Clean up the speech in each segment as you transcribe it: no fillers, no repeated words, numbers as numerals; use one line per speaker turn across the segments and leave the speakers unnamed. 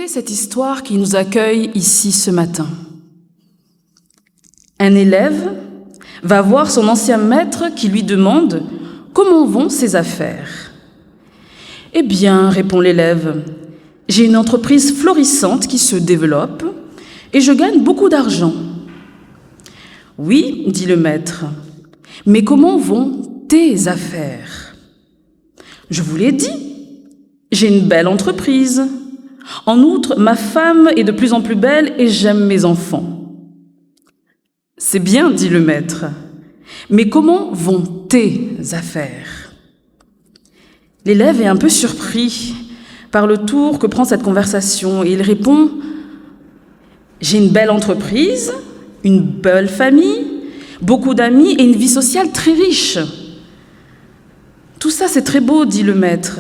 Écoutez cette histoire qui nous accueille ici ce matin. Un élève va voir son ancien maître qui lui demande « Comment vont ses affaires ?» « Eh bien, répond l'élève, j'ai une entreprise florissante qui se développe et je gagne beaucoup d'argent. » « Oui, dit le maître, mais comment vont tes affaires ?»« Je vous l'ai dit, j'ai une belle entreprise. En outre, ma femme est de plus en plus belle et j'aime mes enfants. »« C'est bien, dit le maître, mais comment vont tes affaires ?» L'élève est un peu surpris par le tour que prend cette conversation et il répond « J'ai une belle entreprise, une belle famille, beaucoup d'amis et une vie sociale très riche. » « Tout ça, c'est très beau, dit le maître,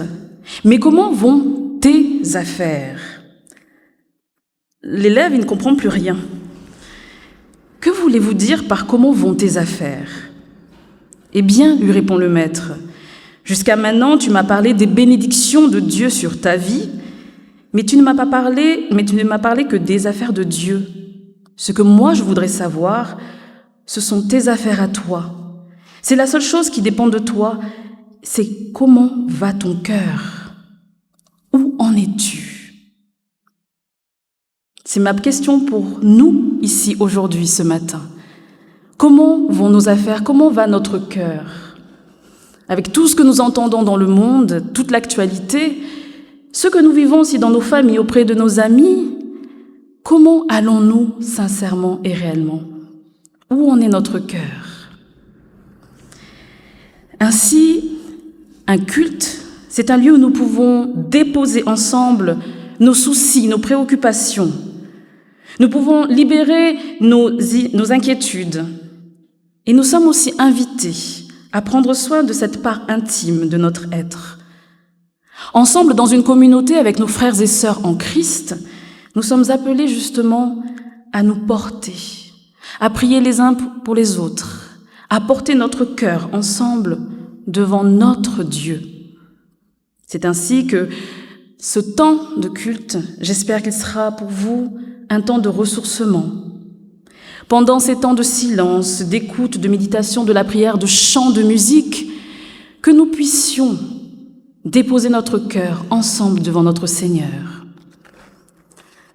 mais comment vont tes affaires ?» L'élève, il ne comprend plus rien. « Que voulez-vous dire par comment vont tes affaires ?» « Eh bien, lui répond le maître, jusqu'à maintenant, tu m'as parlé des bénédictions de Dieu sur ta vie, mais tu ne m'as parlé que des affaires de Dieu. Ce que moi, je voudrais savoir, ce sont tes affaires à toi. C'est la seule chose qui dépend de toi, c'est comment va ton cœur? Où en es-tu? C'est ma question pour nous, ici, aujourd'hui, ce matin. Comment vont nos affaires? Comment va notre cœur? Avec tout ce que nous entendons dans le monde, toute l'actualité, ce que nous vivons aussi dans nos familles, auprès de nos amis, comment allons-nous sincèrement et réellement? Où en est notre cœur? Ainsi, un culte, c'est un lieu où nous pouvons déposer ensemble nos soucis, nos préoccupations. Nous pouvons libérer nos inquiétudes. Et nous sommes aussi invités à prendre soin de cette part intime de notre être. Ensemble, dans une communauté avec nos frères et sœurs en Christ, nous sommes appelés justement à nous porter, à prier les uns pour les autres, à porter notre cœur ensemble devant notre Dieu. C'est ainsi que ce temps de culte, j'espère qu'il sera pour vous un temps de ressourcement. Pendant ces temps de silence, d'écoute, de méditation, de la prière, de chant, de musique, que nous puissions déposer notre cœur ensemble devant notre Seigneur.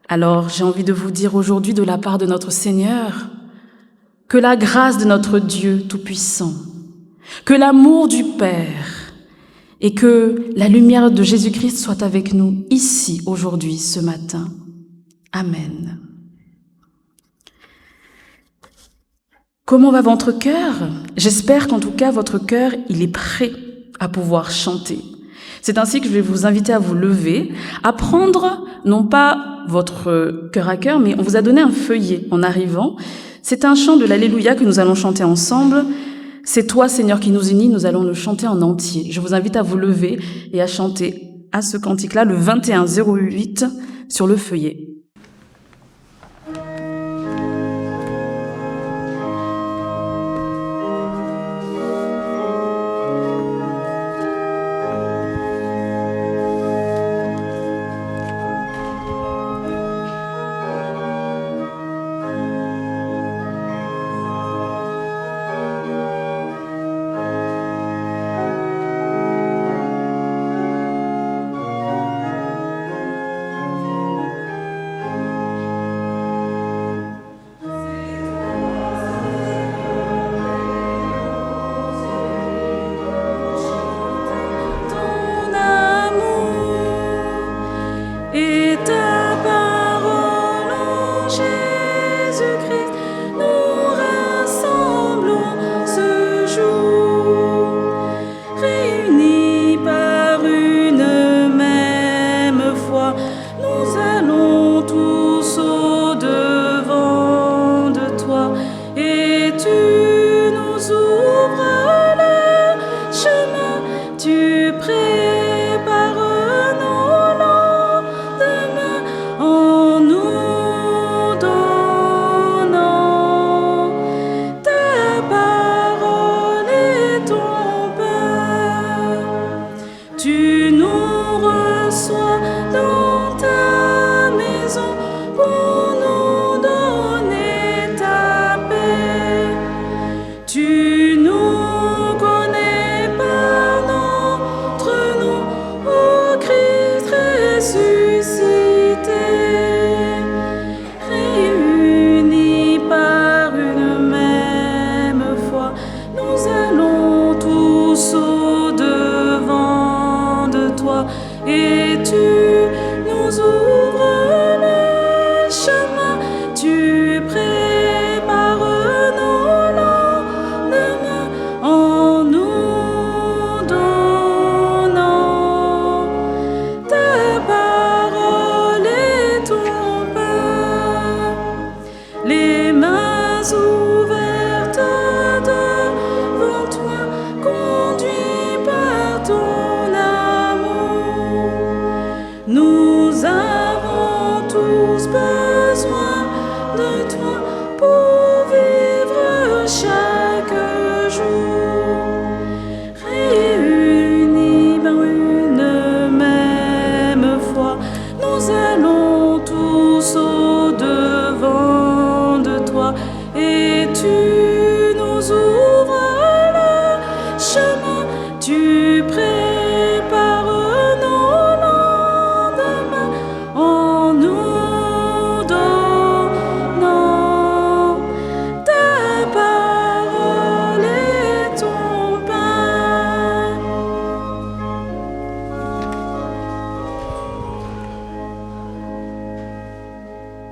Alors, j'ai envie de vous dire aujourd'hui de la part de notre Seigneur que la grâce de notre Dieu Tout-Puissant, que l'amour du Père et que la lumière de Jésus-Christ soit avec nous ici, aujourd'hui, ce matin. Amen. Comment va votre cœur? J'espère qu'en tout cas, votre cœur, il est prêt à pouvoir chanter. C'est ainsi que je vais vous inviter à vous lever, à prendre, non pas votre cœur à cœur, mais on vous a donné un feuillet en arrivant. C'est un chant de l'Alléluia que nous allons chanter ensemble. C'est toi, Seigneur, qui nous unis, nous allons le chanter en entier. Je vous invite à vous lever et à chanter à ce cantique-là, le 2108, sur le feuillet.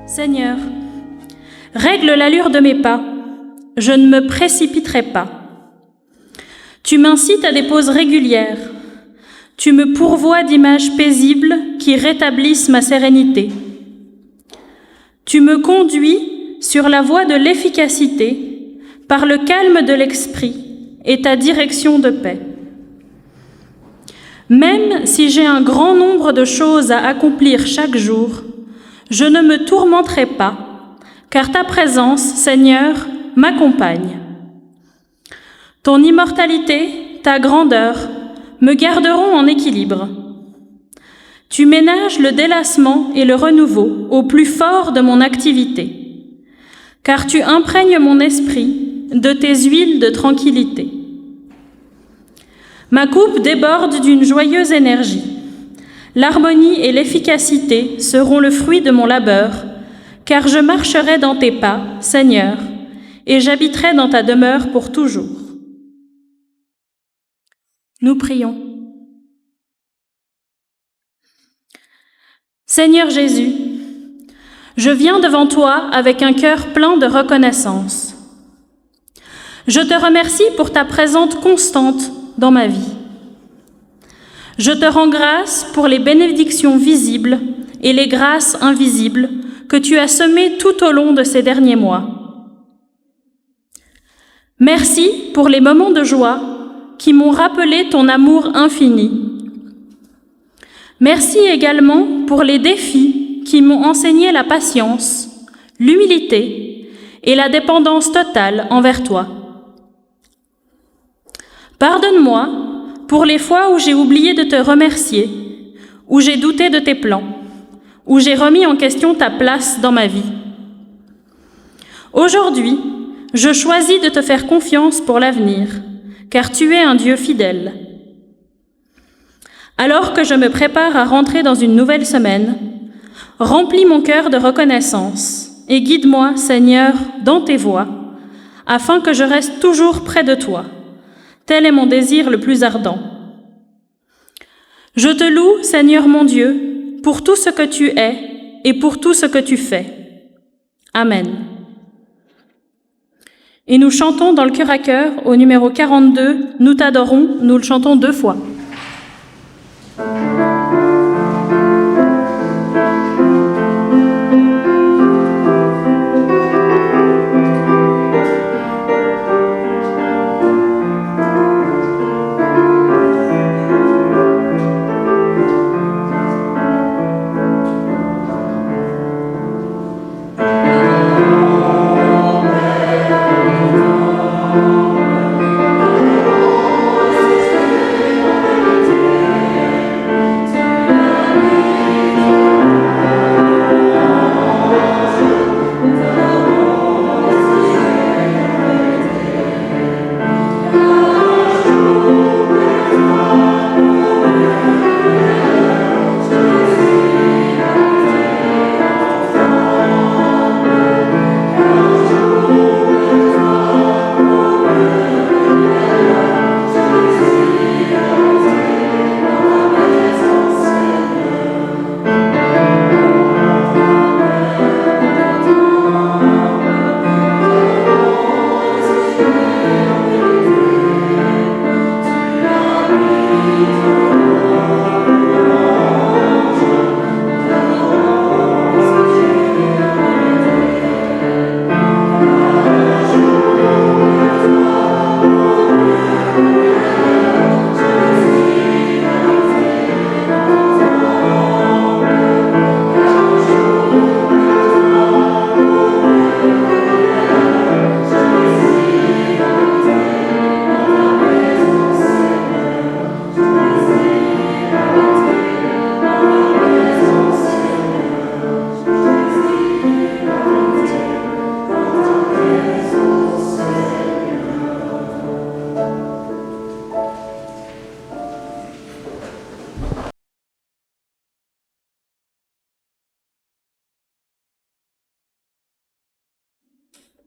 Seigneur, règle l'allure de mes pas, je ne me précipiterai pas. Tu m'incites à des pauses régulières, tu me pourvois d'images paisibles qui rétablissent ma sérénité. Tu me conduis sur la voie de l'efficacité par le calme de l'esprit et ta direction de paix. Même si j'ai un grand nombre de choses à accomplir chaque jour, je ne me tourmenterai pas, car ta présence, Seigneur, m'accompagne. Ton immortalité, ta grandeur, me garderont en équilibre. Tu ménages le délassement et le renouveau au plus fort de mon activité, car tu imprègnes mon esprit de tes huiles de tranquillité. Ma coupe déborde d'une joyeuse énergie. L'harmonie et l'efficacité seront le fruit de mon labeur, car je marcherai dans tes pas, Seigneur, et j'habiterai dans ta demeure pour toujours. Nous prions. Seigneur Jésus, je viens devant toi avec un cœur plein de reconnaissance. Je te remercie pour ta présence constante dans ma vie. Je te rends grâce pour les bénédictions visibles et les grâces invisibles que tu as semées tout au long de ces derniers mois. Merci pour les moments de joie qui m'ont rappelé ton amour infini. Merci également pour les défis qui m'ont enseigné la patience, l'humilité et la dépendance totale envers toi. Pardonne-moi pour les fois où j'ai oublié de te remercier, où j'ai douté de tes plans, où j'ai remis en question ta place dans ma vie. Aujourd'hui, je choisis de te faire confiance pour l'avenir, car tu es un Dieu fidèle. Alors que je me prépare à rentrer dans une nouvelle semaine, remplis mon cœur de reconnaissance et guide-moi, Seigneur, dans tes voies, afin que je reste toujours près de toi. Tel est mon désir le plus ardent. Je te loue, Seigneur mon Dieu, pour tout ce que tu es et pour tout ce que tu fais. Amen. Et nous chantons dans le cœur à cœur, au numéro 42, « Nous t'adorons », nous le chantons 2 fois.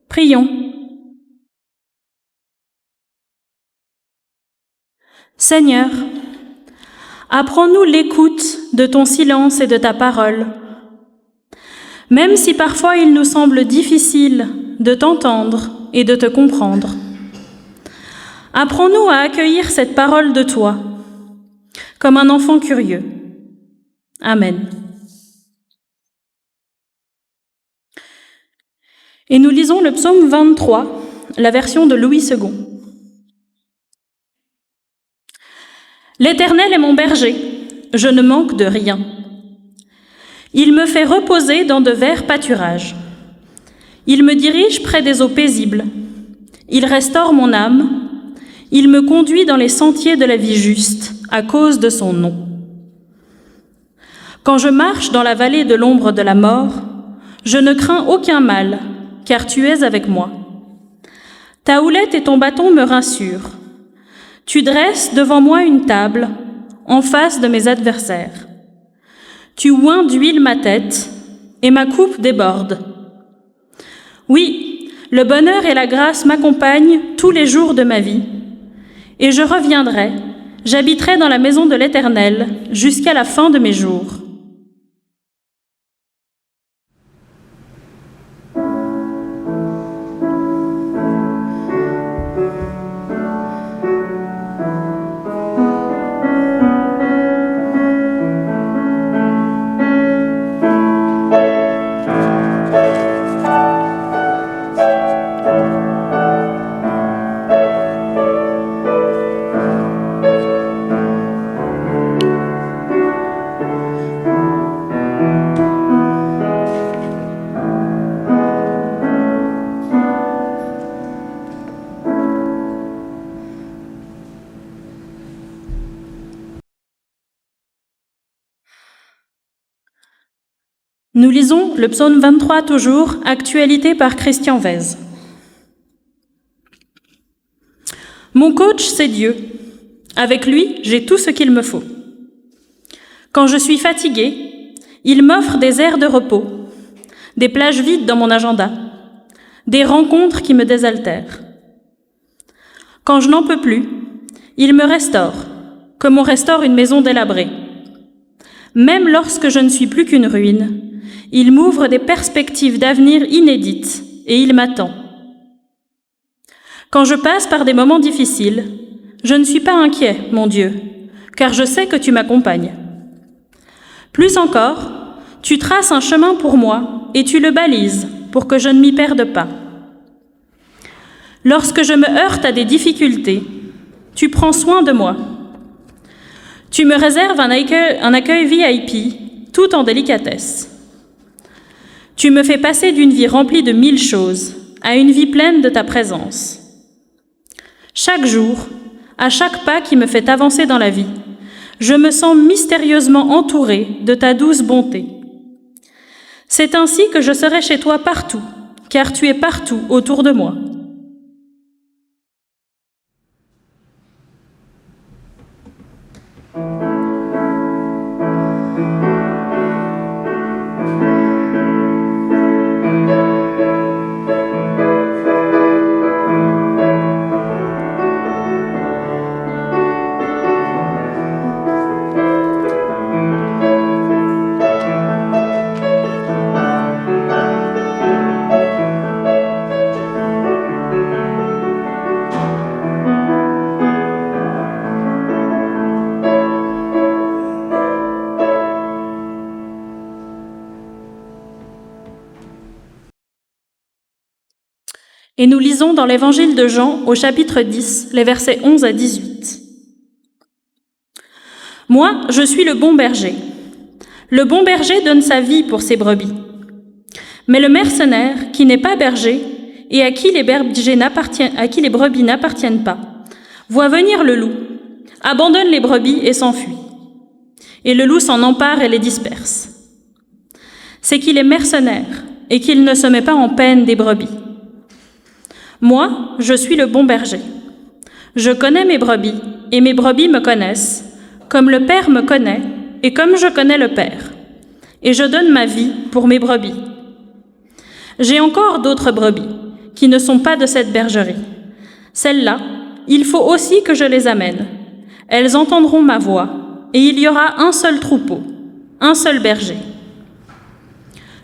Prions. Seigneur, apprends-nous l'écoute de ton silence et de ta parole. même si parfois il nous semble difficile de t'entendre et de te comprendre. Apprends-nous à accueillir cette parole de toi, comme un enfant curieux. Amen. Et nous lisons le psaume 23, la version de Louis II. L'Éternel est mon berger, je ne manque de rien. Il me fait reposer dans de verts pâturages. Il me dirige près des eaux paisibles. Il restaure mon âme. Il me conduit dans les sentiers de la vie juste, à cause de son nom. Quand je marche dans la vallée de l'ombre de la mort, je ne crains aucun mal, car tu es avec moi. Ta houlette et ton bâton me rassurent. Tu dresses devant moi une table, en face de mes adversaires. Tu oins d'huile ma tête, et ma coupe déborde. Oui, le bonheur et la grâce m'accompagnent tous les jours de ma vie, et je reviendrai, j'habiterai dans la maison de l'Éternel jusqu'à la fin de mes jours. Nous lisons le psaume 23 toujours, actualité par Christian Vez. Mon coach, c'est Dieu. Avec lui, j'ai tout ce qu'il me faut. Quand je suis fatiguée, il m'offre des aires de repos, des plages vides dans mon agenda, des rencontres qui me désaltèrent. Quand je n'en peux plus, il me restaure, comme on restaure une maison délabrée. Même lorsque je ne suis plus qu'une ruine, il m'ouvre des perspectives d'avenir inédites et il m'attend. Quand je passe par des moments difficiles, je ne suis pas inquiet, mon Dieu, car je sais que tu m'accompagnes. Plus encore, tu traces un chemin pour moi et tu le balises pour que je ne m'y perde pas. Lorsque je me heurte à des difficultés, tu prends soin de moi. Tu me réserves un accueil VIP, tout en délicatesse. Tu me fais passer d'une vie remplie de 1000 choses à une vie pleine de ta présence. Chaque jour, à chaque pas qui me fait avancer dans la vie, je me sens mystérieusement entourée de ta douce bonté. C'est ainsi que je serai chez toi partout, car tu es partout autour de moi. Et nous lisons dans l'Évangile de Jean, au chapitre 10, les versets 11 à 18. « Moi, je suis le bon berger. Le bon berger donne sa vie pour ses brebis. Mais le mercenaire, qui n'est pas berger, et à qui les brebis n'appartiennent pas, voit venir le loup, abandonne les brebis et s'enfuit. Et le loup s'en empare et les disperse. C'est qu'il est mercenaire et qu'il ne se met pas en peine des brebis. Moi, je suis le bon berger. Je connais mes brebis, et mes brebis me connaissent, comme le Père me connaît, et comme je connais le Père. Et je donne ma vie pour mes brebis. J'ai encore d'autres brebis, qui ne sont pas de cette bergerie. Celles-là, il faut aussi que je les amène. Elles entendront ma voix, et il y aura un seul troupeau, un seul berger.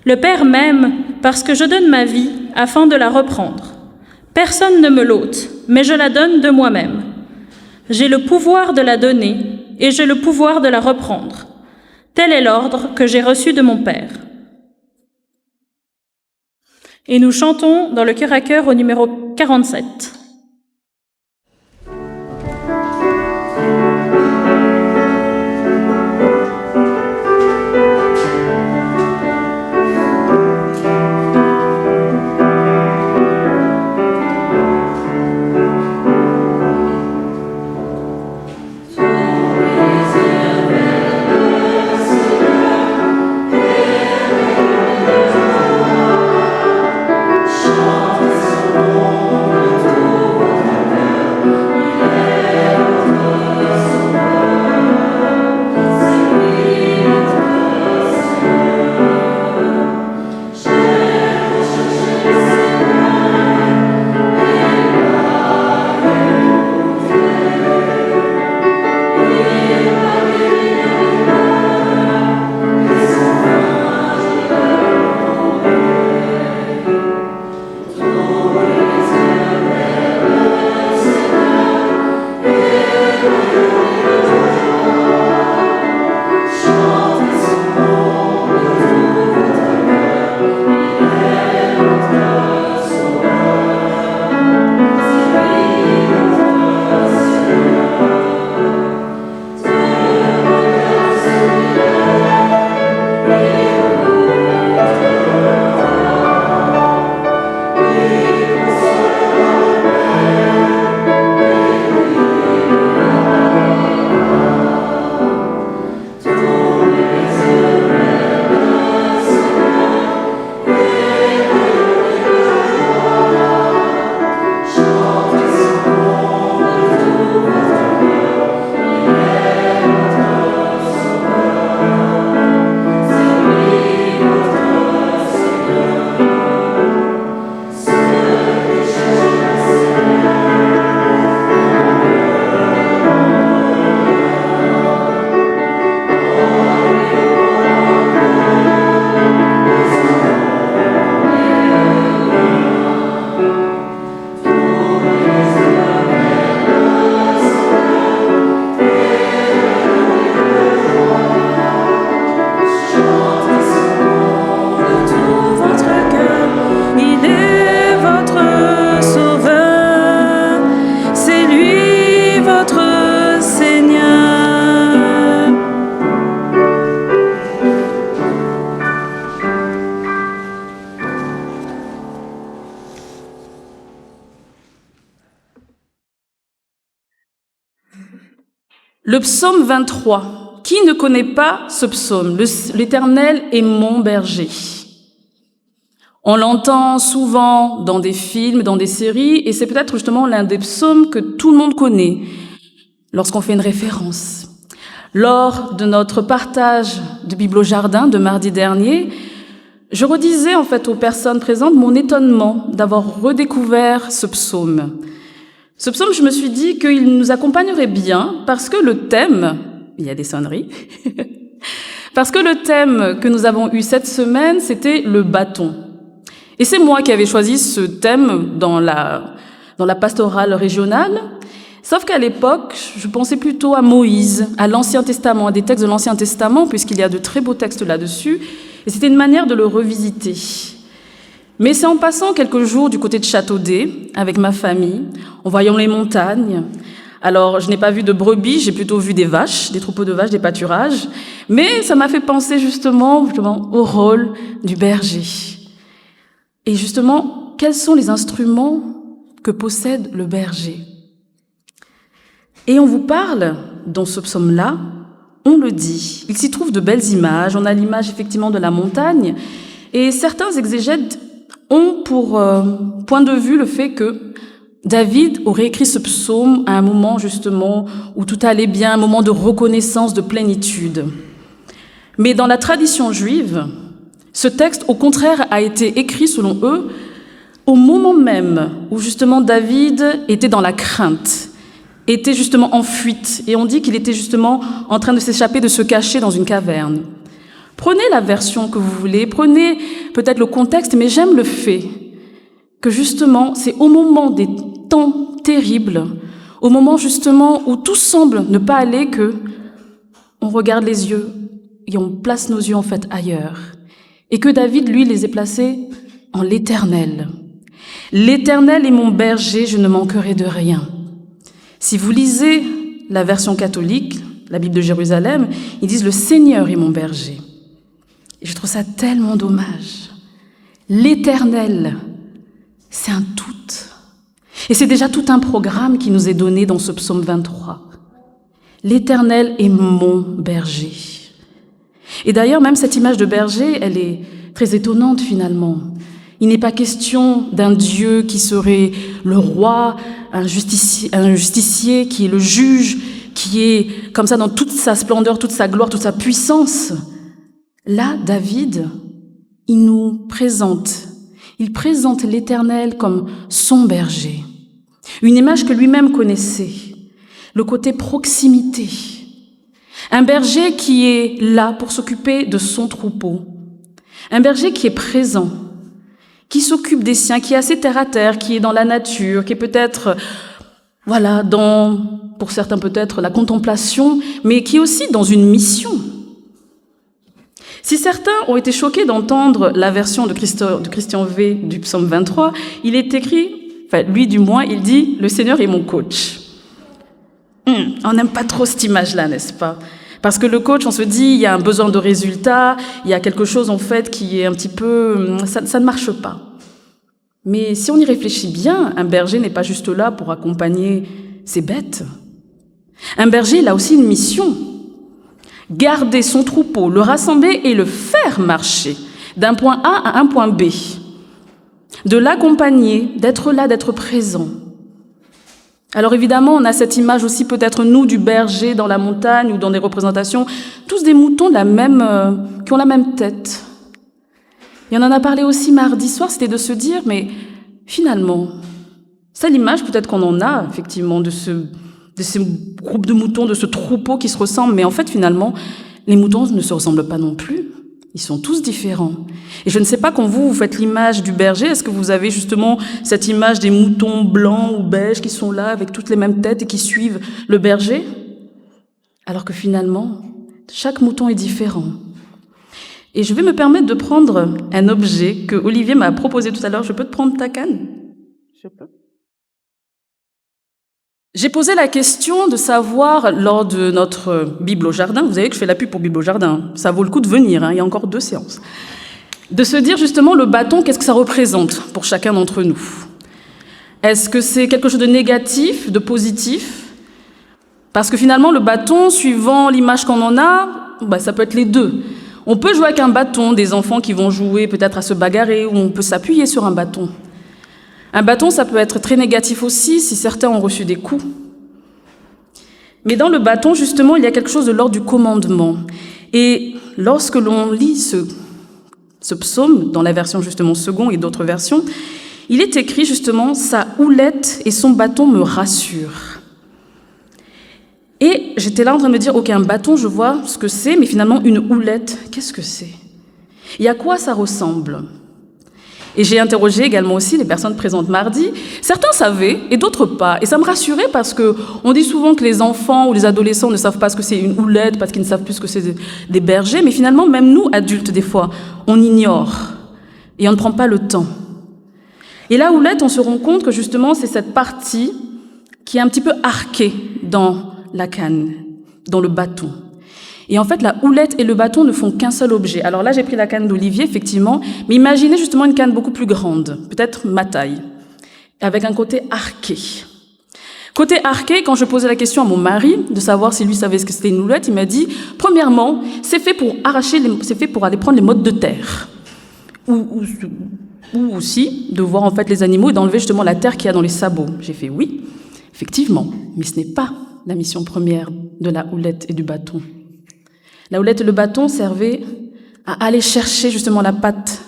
Le Père m'aime parce que je donne ma vie afin de la reprendre. Personne ne me l'ôte, mais je la donne de moi-même. J'ai le pouvoir de la donner et j'ai le pouvoir de la reprendre. Tel est l'ordre que j'ai reçu de mon Père. Et nous chantons dans le cœur à cœur au numéro 47.
Le psaume 23. Qui ne connaît pas ce psaume? L'Éternel est mon berger. On l'entend souvent dans des films, dans des séries, et c'est peut-être justement l'un des psaumes que tout le monde connaît lorsqu'on fait une référence. Lors de notre partage de Bible au jardin de mardi dernier, je redisais en fait aux personnes présentes mon étonnement d'avoir redécouvert ce psaume. Ce psaume, je me suis dit qu'il nous accompagnerait bien parce que le thème, il y a des sonneries, parce que le thème que nous avons eu cette semaine, c'était le bâton. Et c'est moi qui avais choisi ce thème dans la pastorale régionale, sauf qu'à l'époque, je pensais plutôt à Moïse, à l'Ancien Testament, à des textes de l'Ancien Testament, puisqu'il y a de très beaux textes là-dessus, et c'était une manière de le revisiter. Mais c'est en passant quelques jours du côté de Châteaudet, avec ma famille, en voyant les montagnes. Alors, je n'ai pas vu de brebis, j'ai plutôt vu des vaches, des troupeaux de vaches, des pâturages. Mais ça m'a fait penser justement au rôle du berger. Et justement, quels sont les instruments que possède le berger? Et on vous parle, dans ce psaume-là, on le dit, il s'y trouve de belles images, on a l'image effectivement de la montagne, et certains exégètes ont pour point de vue le fait que David aurait écrit ce psaume à un moment justement où tout allait bien, un moment de reconnaissance, de plénitude. Mais dans la tradition juive, ce texte, au contraire, a été écrit, selon eux, au moment même où justement David était dans la crainte, était justement en fuite. Et on dit qu'il était justement en train de s'échapper, de se cacher dans une caverne. Prenez la version que vous voulez, prenez peut-être le contexte, mais j'aime le fait que justement, c'est au moment des temps terribles, au moment justement où tout semble ne pas aller, que on regarde les yeux et on place nos yeux en fait ailleurs. Et que David, lui, les ait placés en l'Éternel. L'Éternel est mon berger, je ne manquerai de rien. Si vous lisez la version catholique, la Bible de Jérusalem, ils disent « Le Seigneur est mon berger ». Et je trouve ça tellement dommage. L'Éternel, c'est un tout. Et c'est déjà tout un programme qui nous est donné dans ce psaume 23. L'Éternel est mon berger. Et d'ailleurs, même cette image de berger, elle est très étonnante finalement. Il n'est pas question d'un Dieu qui serait le roi, un justicier qui est le juge, qui est comme ça dans toute sa splendeur, toute sa gloire, toute sa puissance. Là, David, il présente l'Éternel comme son berger. Une image que lui-même connaissait, le côté proximité. Un berger qui est là pour s'occuper de son troupeau. Un berger qui est présent, qui s'occupe des siens, qui est assez terre à terre, qui est dans la nature, qui est peut-être, pour certains peut-être la contemplation, mais qui est aussi dans une mission. Si certains ont été choqués d'entendre la version de Christian V du psaume 23, il est écrit, lui du moins, il dit « Le Seigneur est mon coach ». On n'aime pas trop cette image-là, n'est-ce pas? Parce que le coach, on se dit, il y a un besoin de résultat, il y a quelque chose en fait qui est un petit peu... Ça ne marche pas. Mais si on y réfléchit bien, un berger n'est pas juste là pour accompagner ses bêtes. Un berger, il a aussi une mission. Garder son troupeau, le rassembler et le faire marcher d'un point A à un point B. De l'accompagner, d'être là, d'être présent. Alors évidemment, on a cette image aussi peut-être nous du berger dans la montagne ou dans des représentations, tous des moutons qui ont la même tête. Et on en a parlé aussi mardi soir, c'était de se dire, mais finalement, c'est l'image peut-être qu'on en a effectivement de ce groupe de moutons, de ce troupeau qui se ressemble, mais en fait finalement, les moutons ne se ressemblent pas non plus. Ils sont tous différents. Et je ne sais pas quand vous faites l'image du berger, est-ce que vous avez justement cette image des moutons blancs ou beiges qui sont là avec toutes les mêmes têtes et qui suivent le berger? Alors que finalement, chaque mouton est différent. Et je vais me permettre de prendre un objet que Olivier m'a proposé tout à l'heure. Je peux te prendre ta canne? Je peux. J'ai posé la question de savoir, lors de notre Bible au jardin, vous savez que je fais la pub pour Bible au jardin, ça vaut le coup de venir, il y a encore 2 séances, de se dire justement le bâton, qu'est-ce que ça représente pour chacun d'entre nous? Est-ce que c'est quelque chose de négatif, de positif? Parce que finalement, le bâton, suivant l'image qu'on en a, ça peut être les deux. On peut jouer avec un bâton, des enfants qui vont jouer peut-être à se bagarrer, ou on peut s'appuyer sur un bâton. Un bâton, ça peut être très négatif aussi si certains ont reçu des coups. Mais dans le bâton, justement, il y a quelque chose de l'ordre du commandement. Et lorsque l'on lit ce psaume, dans la version justement second et d'autres versions, il est écrit justement « Sa houlette et son bâton me rassurent ». Et j'étais là en train de me dire « Ok, un bâton, je vois ce que c'est, mais finalement, une houlette, qu'est-ce que c'est? Et à quoi ça ressemble ?» Et j'ai interrogé également aussi les personnes présentes mardi. Certains savaient et d'autres pas. Et ça me rassurait parce qu'on dit souvent que les enfants ou les adolescents ne savent pas ce que c'est une houlette parce qu'ils ne savent plus ce que c'est des bergers. Mais finalement, même nous, adultes, des fois, on ignore et on ne prend pas le temps. Et la houlette, on se rend compte que justement, c'est cette partie qui est un petit peu arquée dans la canne, dans le bâton. Et en fait, la houlette et le bâton ne font qu'un seul objet. Alors là, j'ai pris la canne d'Olivier, effectivement, mais imaginez justement une canne beaucoup plus grande, peut-être ma taille, avec un côté arqué. Côté arqué, quand je posais la question à mon mari, de savoir si lui savait ce que c'était une houlette, il m'a dit, premièrement, c'est fait pour c'est fait pour aller prendre les mottes de terre. Ou aussi de voir en fait les animaux et d'enlever justement la terre qu'il y a dans les sabots. J'ai fait oui, effectivement, mais ce n'est pas la mission première de la houlette et du bâton. La houlette et le bâton servaient à aller chercher justement la patte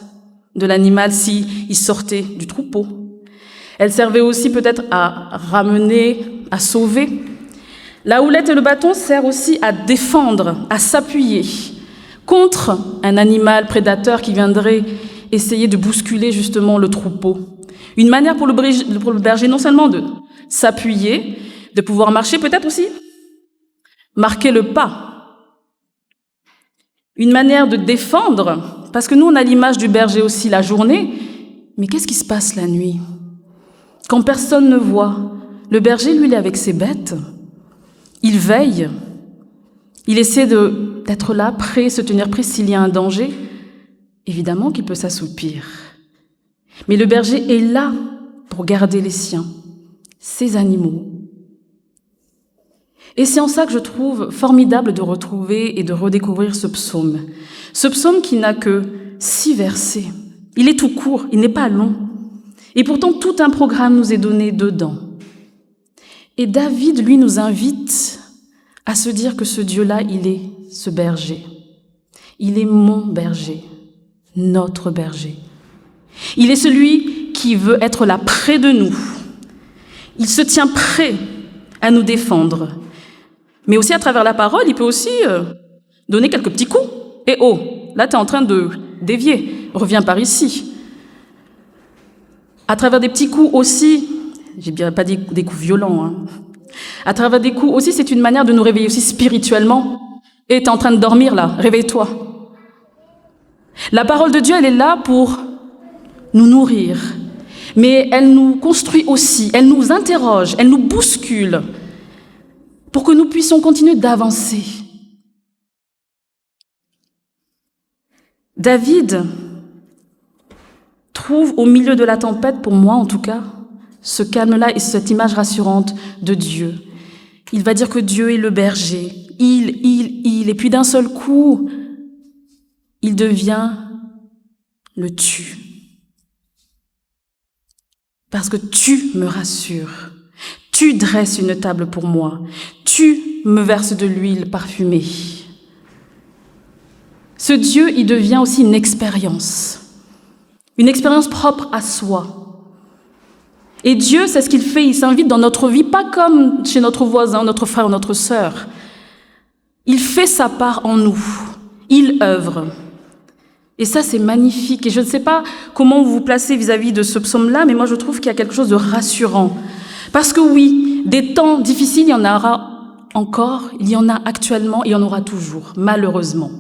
de l'animal s'il sortait du troupeau. Elle servait aussi peut-être à ramener, à sauver. La houlette et le bâton servent aussi à défendre, à s'appuyer contre un animal prédateur qui viendrait essayer de bousculer justement le troupeau. Une manière pour le berger non seulement de s'appuyer, de pouvoir marcher, peut-être aussi marquer le pas. Une manière de défendre, parce que nous on a l'image du berger aussi la journée, mais qu'est-ce qui se passe la nuit? Quand personne ne voit, le berger, lui, il est avec ses bêtes, il veille, il essaie d'être là, prêt, se tenir prêt s'il y a un danger. Évidemment qu'il peut s'assoupir. Mais le berger est là pour garder les siens, ses animaux. Et c'est en ça que je trouve formidable de retrouver et de redécouvrir ce psaume. Ce psaume qui n'a que 6 versets. Il est tout court, il n'est pas long. Et pourtant, tout un programme nous est donné dedans. Et David, lui, nous invite à se dire que ce Dieu-là, il est ce berger. Il est mon berger, notre berger. Il est celui qui veut être là près de nous. Il se tient prêt à nous défendre. Mais aussi à travers la parole, il peut aussi donner quelques petits coups. Et oh, là, tu es en train de dévier. Reviens par ici. À travers des petits coups aussi, j'ai bien pas dit des coups violents, hein. À travers des coups aussi, c'est une manière de nous réveiller aussi spirituellement. Et tu es en train de dormir là, réveille-toi. La parole de Dieu, elle est là pour nous nourrir. Mais elle nous construit aussi, elle nous interroge, elle nous bouscule pour que nous puissions continuer d'avancer. David trouve au milieu de la tempête, pour moi en tout cas, ce calme-là et cette image rassurante de Dieu. Il va dire que Dieu est le berger. Et puis d'un seul coup, il devient le tu. Parce que tu me rassures. Tu dresses une table pour moi. Tu me verses de l'huile parfumée. Ce Dieu, il devient aussi une expérience propre à soi. Et Dieu, c'est ce qu'il fait, il s'invite dans notre vie, pas comme chez notre voisin, notre frère ou notre sœur. Il fait sa part en nous, il œuvre. Et ça, c'est magnifique. Et je ne sais pas comment vous vous placez vis-à-vis de ce psaume-là, mais moi, je trouve qu'il y a quelque chose de rassurant. Parce que oui, des temps difficiles, il y en aura encore, il y en a actuellement, il y en aura toujours, malheureusement.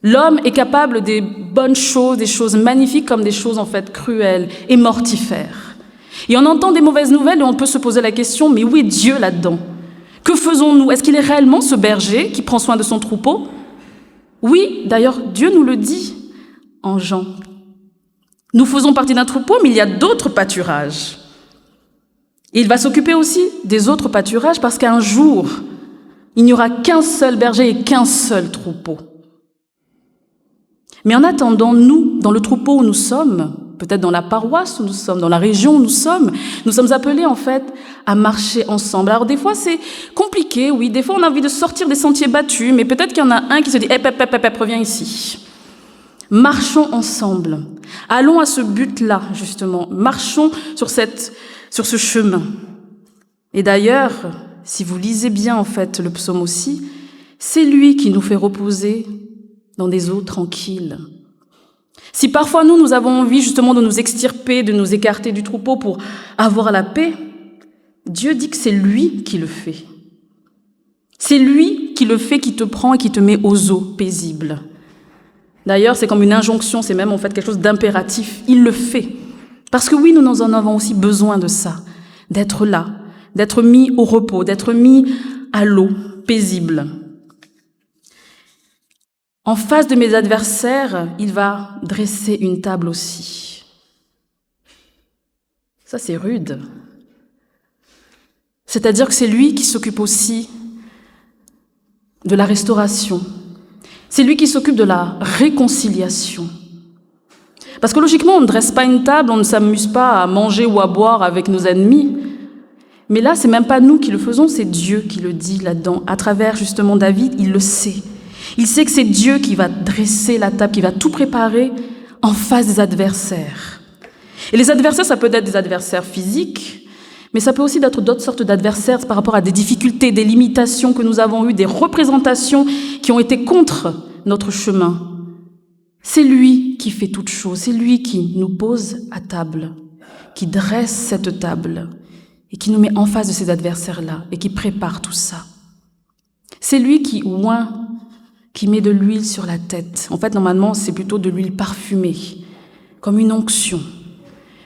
L'homme est capable des bonnes choses, des choses magnifiques, comme des choses en fait cruelles et mortifères. Et on entend des mauvaises nouvelles et on peut se poser la question, mais où est Dieu là-dedans? Que faisons-nous? Est-ce qu'il est réellement ce berger qui prend soin de son troupeau? Oui, d'ailleurs, Dieu nous le dit en Jean. Nous faisons partie d'un troupeau, mais il y a d'autres pâturages. Et il va s'occuper aussi des autres pâturages parce qu'un jour, il n'y aura qu'un seul berger et qu'un seul troupeau. Mais en attendant, nous, dans le troupeau où nous sommes, peut-être dans la paroisse où nous sommes, dans la région où nous sommes appelés en fait à marcher ensemble. Alors des fois c'est compliqué, oui, des fois on a envie de sortir des sentiers battus, mais peut-être qu'il y en a un qui se dit reviens ici. Marchons ensemble. Allons à ce but-là, justement. Marchons sur ce chemin. Et d'ailleurs, si vous lisez bien en fait le psaume aussi, c'est lui qui nous fait reposer dans des eaux tranquilles. Si parfois nous avons envie justement de nous extirper, de nous écarter du troupeau pour avoir la paix, Dieu dit que c'est lui qui le fait. C'est lui qui le fait, qui te prend et qui te met aux eaux paisibles. D'ailleurs, c'est comme une injonction, c'est même en fait quelque chose d'impératif. Il le fait. Parce que oui, nous en avons aussi besoin de ça, d'être là, d'être mis au repos, d'être mis à l'eau paisible. En face de mes adversaires, il va dresser une table aussi. Ça, c'est rude. C'est-à-dire que c'est lui qui s'occupe aussi de la restauration. C'est lui qui s'occupe de la réconciliation. Parce que logiquement, on ne dresse pas une table, on ne s'amuse pas à manger ou à boire avec nos ennemis. Mais là, c'est même pas nous qui le faisons, c'est Dieu qui le dit là-dedans. À travers justement David, il le sait. Il sait que c'est Dieu qui va dresser la table, qui va tout préparer en face des adversaires. Et les adversaires, ça peut être des adversaires physiques, mais ça peut aussi être d'autres sortes d'adversaires par rapport à des difficultés, des limitations que nous avons eues, des représentations qui ont été contre notre chemin. C'est lui qui fait toutes choses, c'est lui qui nous pose à table, qui dresse cette table et qui nous met en face de ces adversaires-là et qui prépare tout ça. C'est lui qui oint, qui met de l'huile sur la tête. En fait, normalement, c'est plutôt de l'huile parfumée, comme une onction.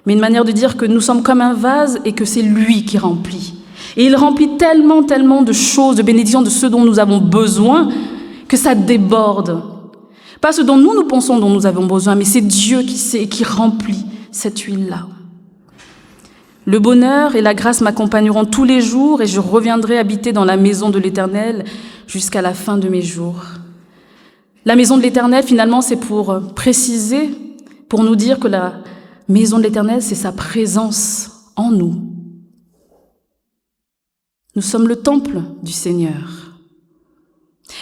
Mais une manière de dire que nous sommes comme un vase et que c'est lui qui remplit. Et il remplit tellement, tellement de choses, de bénédictions, de ce dont nous avons besoin, que ça déborde. Pas ce dont nous pensons dont nous avons besoin, mais c'est Dieu qui sait et qui remplit cette huile-là. Le bonheur et la grâce m'accompagneront tous les jours et je reviendrai habiter dans la maison de l'Éternel jusqu'à la fin de mes jours. La maison de l'Éternel, finalement, c'est pour préciser, pour nous dire que la maison de l'Éternel, c'est sa présence en nous. Nous sommes le temple du Seigneur.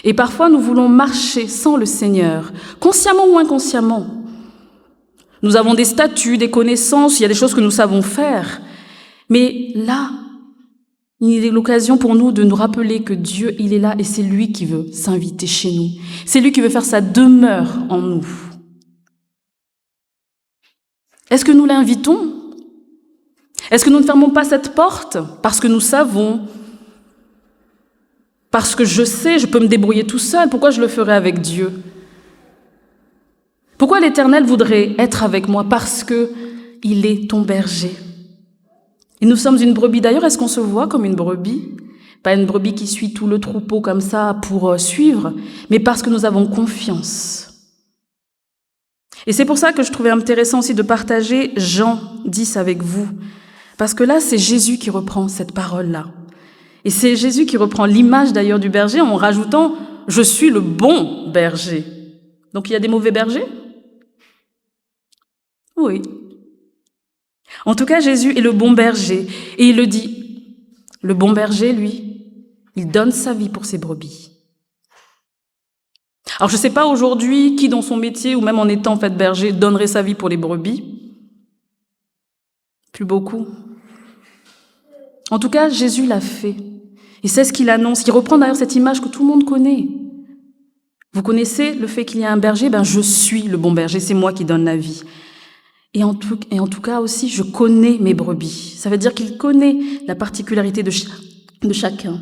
Et parfois, nous voulons marcher sans le Seigneur, consciemment ou inconsciemment. Nous avons des statuts, des connaissances, il y a des choses que nous savons faire. Mais là, il est l'occasion pour nous de nous rappeler que Dieu, il est là et c'est lui qui veut s'inviter chez nous. C'est lui qui veut faire sa demeure en nous. Est-ce que nous l'invitons? Est-ce que nous ne fermons pas cette porte parce que nous savons, parce que je sais, je peux me débrouiller tout seul, pourquoi je le ferais avec Dieu? Pourquoi l'Éternel voudrait être avec moi? Parce que il est ton berger. Et nous sommes une brebis. D'ailleurs, est-ce qu'on se voit comme une brebis? Pas une brebis qui suit tout le troupeau comme ça pour suivre, mais parce que nous avons confiance. Et c'est pour ça que je trouvais intéressant aussi de partager Jean 10 avec vous. Parce que là, c'est Jésus qui reprend cette parole-là. Et c'est Jésus qui reprend l'image d'ailleurs du berger en rajoutant « Je suis le bon berger ». Donc il y a des mauvais bergers? Oui. En tout cas, Jésus est le bon berger. Et il le dit. Le bon berger, lui, il donne sa vie pour ses brebis. Alors je ne sais pas aujourd'hui qui dans son métier ou même en étant en fait berger donnerait sa vie pour les brebis. Plus beaucoup. En tout cas, Jésus l'a fait. Et c'est ce qu'il annonce. Il reprend d'ailleurs cette image que tout le monde connaît. Vous connaissez le fait qu'il y a un berger? Je suis le bon berger, c'est moi qui donne la vie. Et en tout cas aussi, je connais mes brebis. Ça veut dire qu'il connaît la particularité de chacun.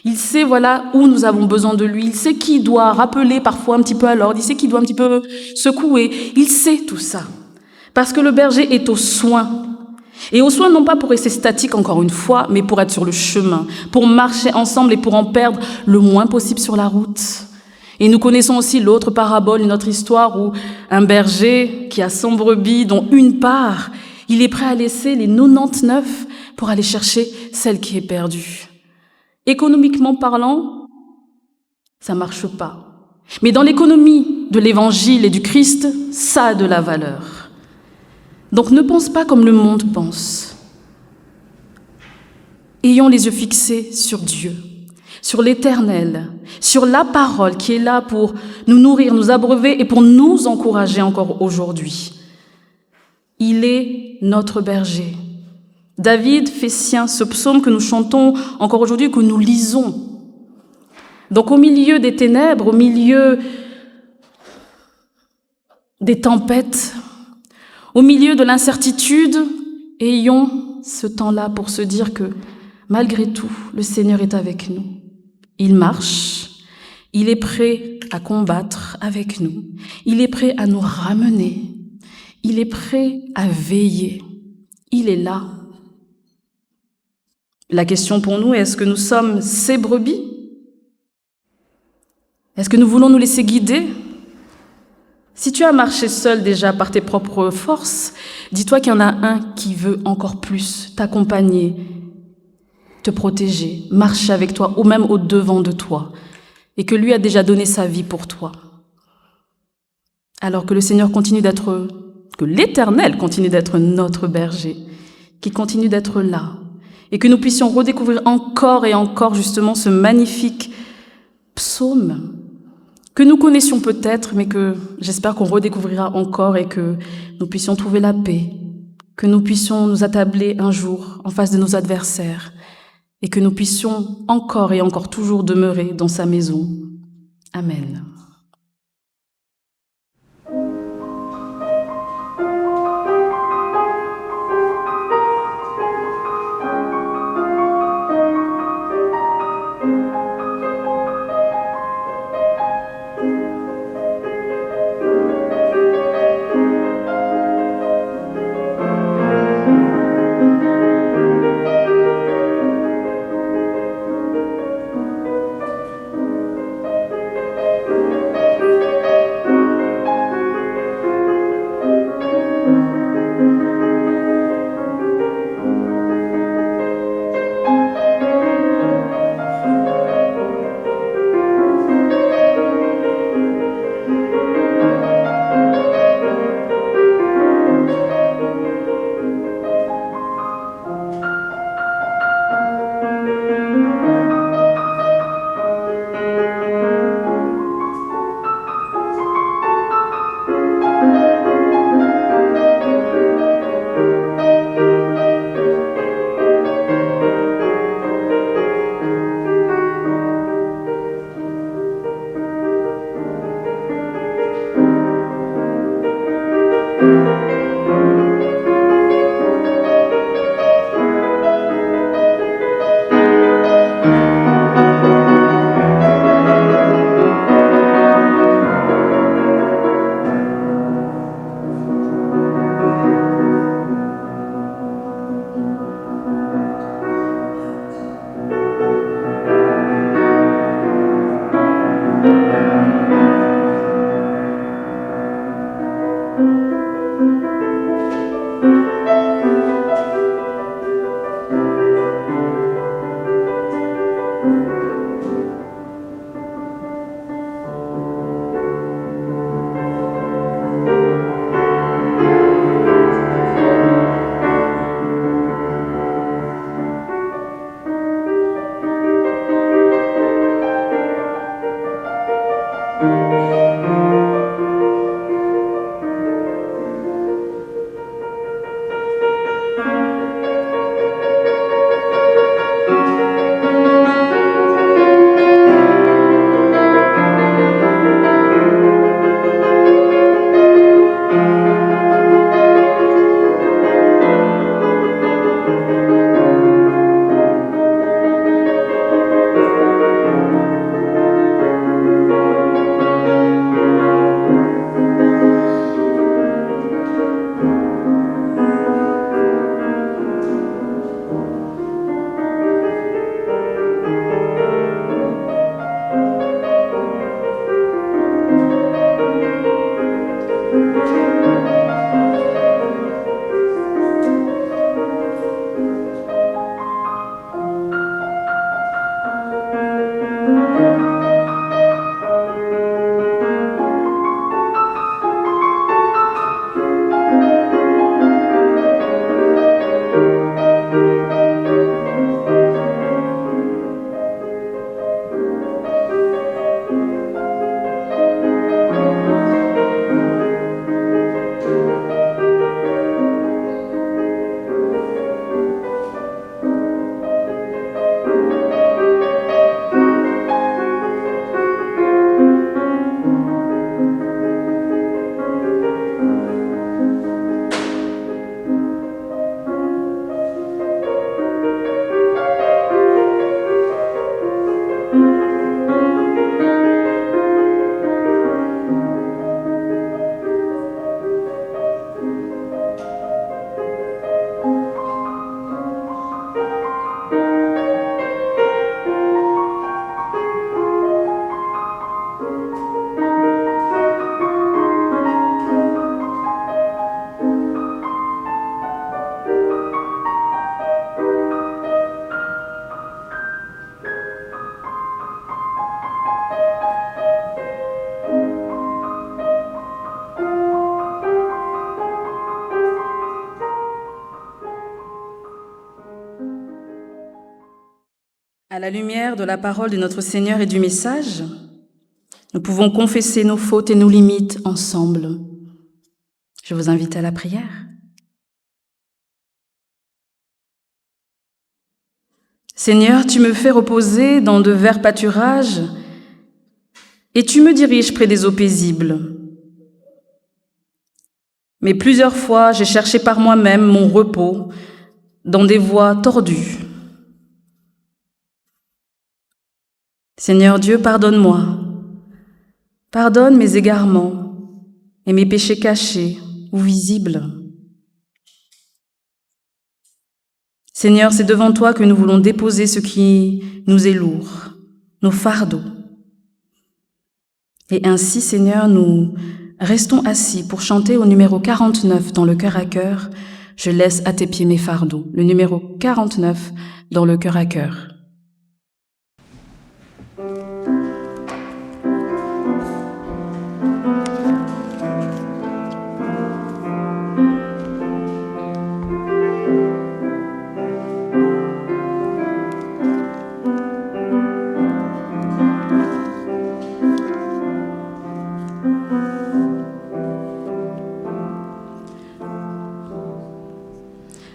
Il sait, voilà, où nous avons besoin de lui. Il sait qui doit rappeler parfois un petit peu à l'ordre. Il sait qui doit un petit peu secouer. Il sait tout ça. Parce que le berger est au soin. Et au soin, non pas pour rester statique encore une fois, mais pour être sur le chemin, pour marcher ensemble et pour en perdre le moins possible sur la route. Et nous connaissons aussi l'autre parabole, une autre histoire où un berger qui a 100 brebis, dont une part, il est prêt à laisser les 99 pour aller chercher celle qui est perdue. Économiquement parlant, ça marche pas. Mais dans l'économie de l'évangile et du Christ, ça a de la valeur. Donc ne pense pas comme le monde pense. Ayons les yeux fixés sur Dieu, sur l'Éternel, sur la parole qui est là pour nous nourrir, nous abreuver et pour nous encourager encore aujourd'hui. Il est notre berger. David fait sien ce psaume que nous chantons encore aujourd'hui, que nous lisons. Donc au milieu des ténèbres, au milieu des tempêtes, au milieu de l'incertitude, ayons ce temps-là pour se dire que malgré tout, le Seigneur est avec nous. Il marche, il est prêt à combattre avec nous, il est prêt à nous ramener, il est prêt à veiller, il est là. La question pour nous est, est-ce que nous sommes ces brebis? Est-ce que nous voulons nous laisser guider? Si tu as marché seul déjà par tes propres forces, dis-toi qu'il y en a un qui veut encore plus t'accompagner, te protéger, marcher avec toi ou même au-devant de toi, et que lui a déjà donné sa vie pour toi. Alors que le Seigneur continue d'être, que l'Éternel continue d'être notre berger, qu'il continue d'être là, et que nous puissions redécouvrir encore et encore justement ce magnifique psaume que nous connaissions peut-être, mais que j'espère qu'on redécouvrira encore et que nous puissions trouver la paix, que nous puissions nous attabler un jour en face de nos adversaires et que nous puissions encore et encore toujours demeurer dans sa maison. Amen. À la lumière de la parole de notre Seigneur et du message, nous pouvons confesser nos fautes et nos limites ensemble. Je vous invite à la prière. Seigneur, tu me fais reposer dans de verts pâturages et tu me diriges près des eaux paisibles. Mais plusieurs fois, j'ai cherché par moi-même mon repos dans des voies tordues. Seigneur Dieu, pardonne-moi. Pardonne mes égarements et mes péchés cachés ou visibles. Seigneur, c'est devant toi que nous voulons déposer ce qui nous est lourd, nos fardeaux. Et ainsi, Seigneur, nous restons assis pour chanter au numéro 49 dans le cœur à cœur. Je laisse à tes pieds mes fardeaux. Le numéro 49 dans le cœur à cœur.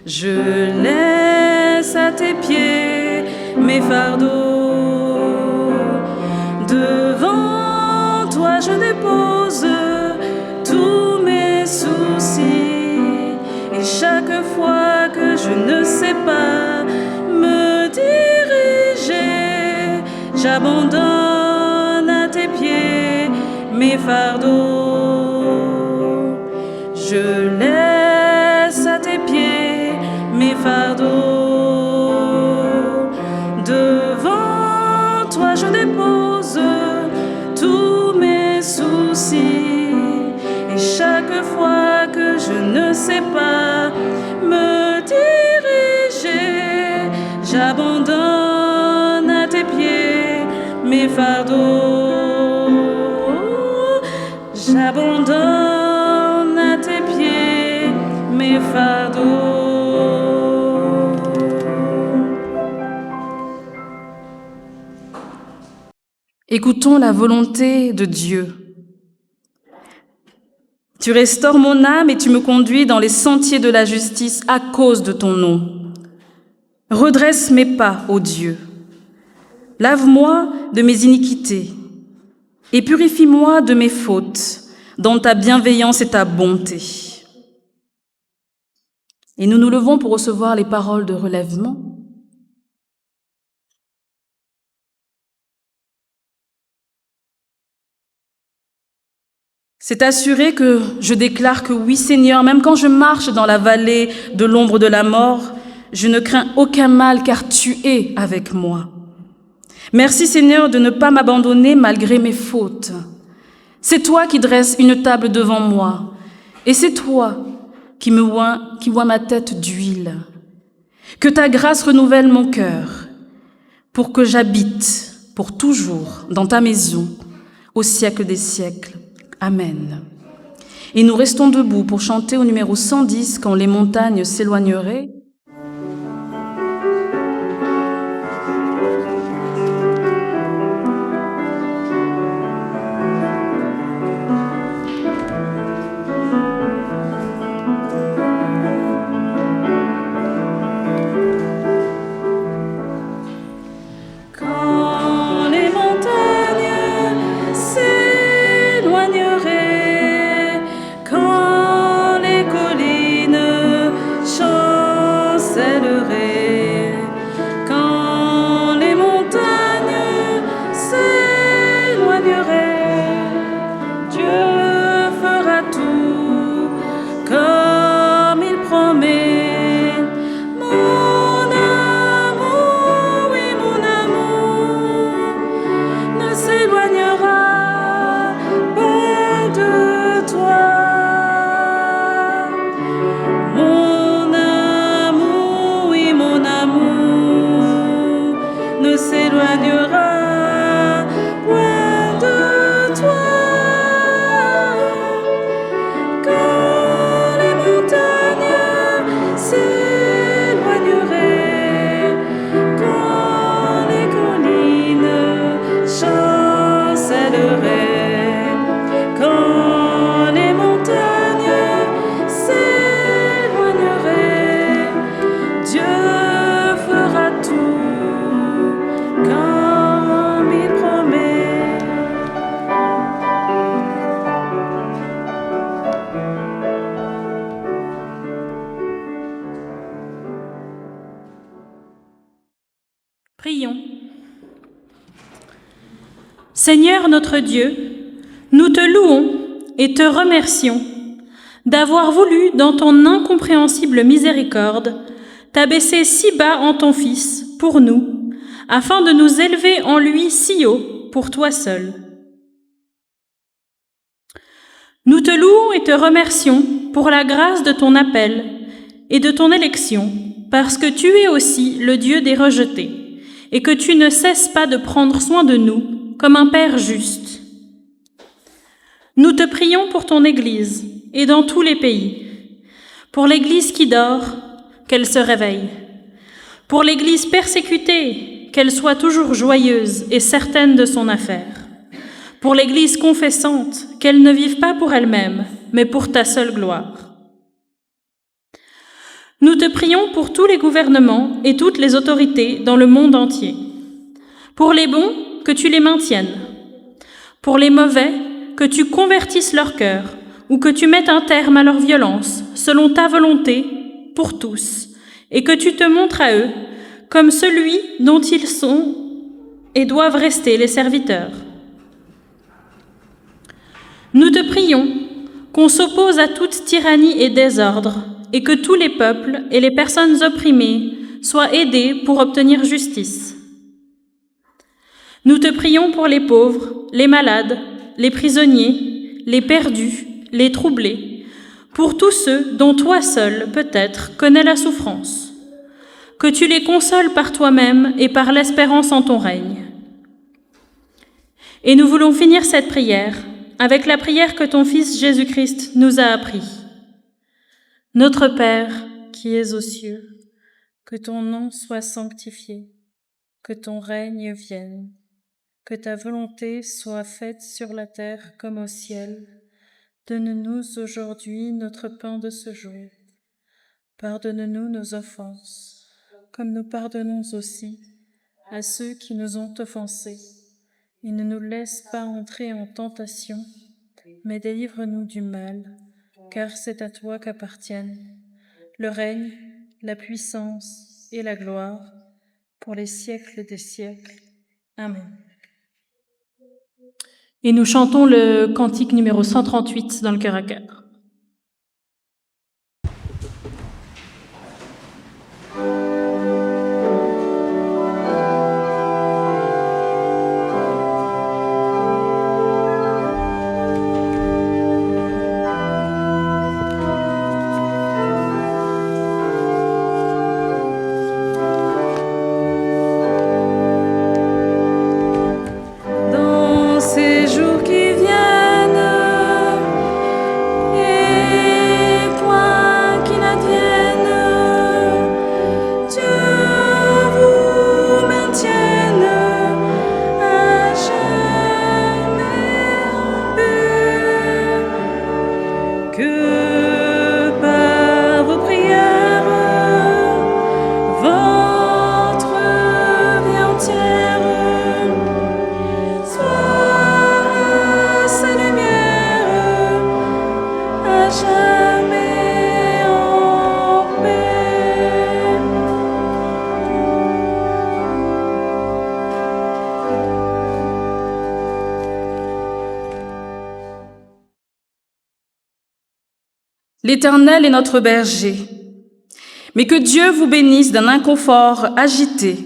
Je laisse à tes pieds mes fardeaux. Devant toi je dépose tous mes soucis. fois que je ne sais pas me diriger, j'abandonne à tes pieds mes fardeaux. Je laisse à tes pieds mes fardeaux. Devant toi je dépose tous mes soucis. Et chaque fois que je ne sais pas me diriger, j'abandonne à tes pieds mes fardeaux. J'abandonne à tes pieds mes fardeaux. Écoutons la volonté de Dieu. Tu restaures mon âme et tu me conduis dans les sentiers de la justice à cause de ton nom. Redresse mes pas, ô Dieu. Lave-moi de mes iniquités et purifie-moi de mes fautes dans ta bienveillance et ta bonté. Et nous nous levons pour recevoir les paroles de relèvement. C'est assuré que je déclare que oui, Seigneur, même quand je marche dans la vallée de l'ombre de la mort, je ne crains aucun mal car tu es avec moi. Merci, Seigneur, de ne pas m'abandonner malgré mes fautes. C'est toi qui dresses une table devant moi et c'est toi qui oint ma tête d'huile. Que ta grâce renouvelle mon cœur pour que j'habite pour toujours dans ta maison au siècle des siècles. Amen. Et nous restons debout pour chanter au numéro 110 quand les montagnes s'éloigneraient.
Prions. Seigneur notre Dieu, nous te louons et te remercions d'avoir voulu, dans ton incompréhensible miséricorde, t'abaisser si bas en ton Fils pour nous, afin de nous élever en lui si haut pour toi seul. Nous te louons et te remercions pour la grâce de ton appel et de ton élection, parce que tu es aussi le Dieu des rejetés, et que tu ne cesses pas de prendre soin de nous comme un Père juste. Nous te prions pour ton Église et dans tous les pays, pour l'Église qui dort, qu'elle se réveille, pour l'Église persécutée, qu'elle soit toujours joyeuse et certaine de son affaire, pour l'Église confessante, qu'elle ne vive pas pour elle-même, mais pour ta seule gloire. Nous te prions pour tous les gouvernements et toutes les autorités dans le monde entier. Pour les bons, que tu les maintiennes. Pour les mauvais, que tu convertisses leur cœur ou que tu mettes un terme à leur violence, selon ta volonté, pour tous, et que tu te montres à eux comme celui dont ils sont et doivent rester les serviteurs. Nous te prions qu'on s'oppose à toute tyrannie et désordre, et que tous les peuples et les personnes opprimées soient aidés pour obtenir justice. Nous te prions pour les pauvres, les malades, les prisonniers, les perdus, les troublés, pour tous ceux dont toi seul, peut-être, connais la souffrance. Que tu les consoles par toi-même et par l'espérance en ton règne. Et nous voulons finir cette prière avec la prière que ton Fils Jésus-Christ nous a appris. Notre Père, qui es aux cieux, que ton nom soit sanctifié, que ton règne vienne, que ta volonté soit faite sur la terre comme au ciel. Donne-nous aujourd'hui notre pain de ce jour. Pardonne-nous nos offenses, comme nous pardonnons aussi à ceux qui nous ont offensés. Et ne nous laisse pas entrer en tentation, mais délivre-nous du mal, car c'est à toi qu'appartiennent le règne, la puissance et la gloire, pour les siècles des siècles. Amen. Et nous chantons le cantique numéro 138 dans le chœur à cœur.
L'Éternel est notre berger. Mais que Dieu vous bénisse d'un inconfort agité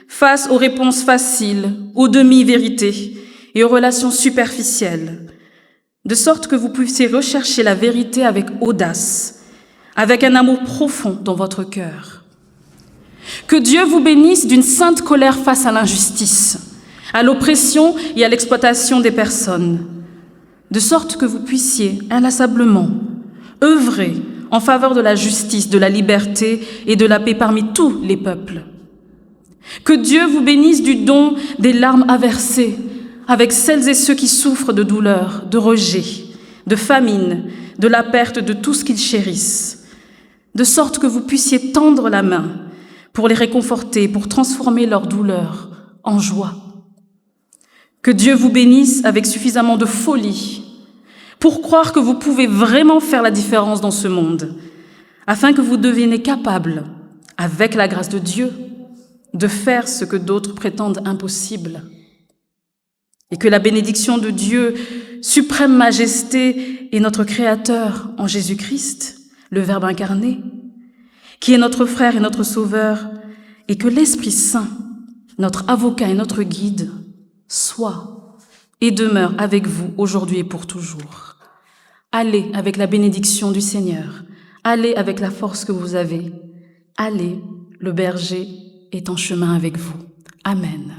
face aux réponses faciles, aux demi-vérités et aux relations superficielles, de sorte que vous puissiez rechercher la vérité avec audace, avec un amour profond dans votre cœur. Que Dieu vous bénisse d'une sainte colère face à l'injustice, à l'oppression et à l'exploitation des personnes, de sorte que vous puissiez inlassablement œuvrer en faveur de la justice, de la liberté et de la paix parmi tous les peuples. Que Dieu vous bénisse du don des larmes aversées avec celles et ceux qui souffrent de douleur, de rejet, de famine, de la perte de tout ce qu'ils chérissent, de sorte que vous puissiez tendre la main pour les réconforter, pour transformer leur douleur en joie. Que Dieu vous bénisse avec suffisamment de folie pour croire que vous pouvez vraiment faire la différence dans ce monde, afin que vous deveniez capables, avec la grâce de Dieu, de faire ce que d'autres prétendent impossible. Et que la bénédiction de Dieu, suprême majesté, et notre Créateur en Jésus-Christ, le Verbe incarné, qui est notre frère et notre sauveur, et que l'Esprit Saint, notre avocat et notre guide, soit et demeure avec vous aujourd'hui et pour toujours. Allez avec la bénédiction du Seigneur. Allez avec la force que vous avez. Allez, le berger est en chemin avec vous. Amen.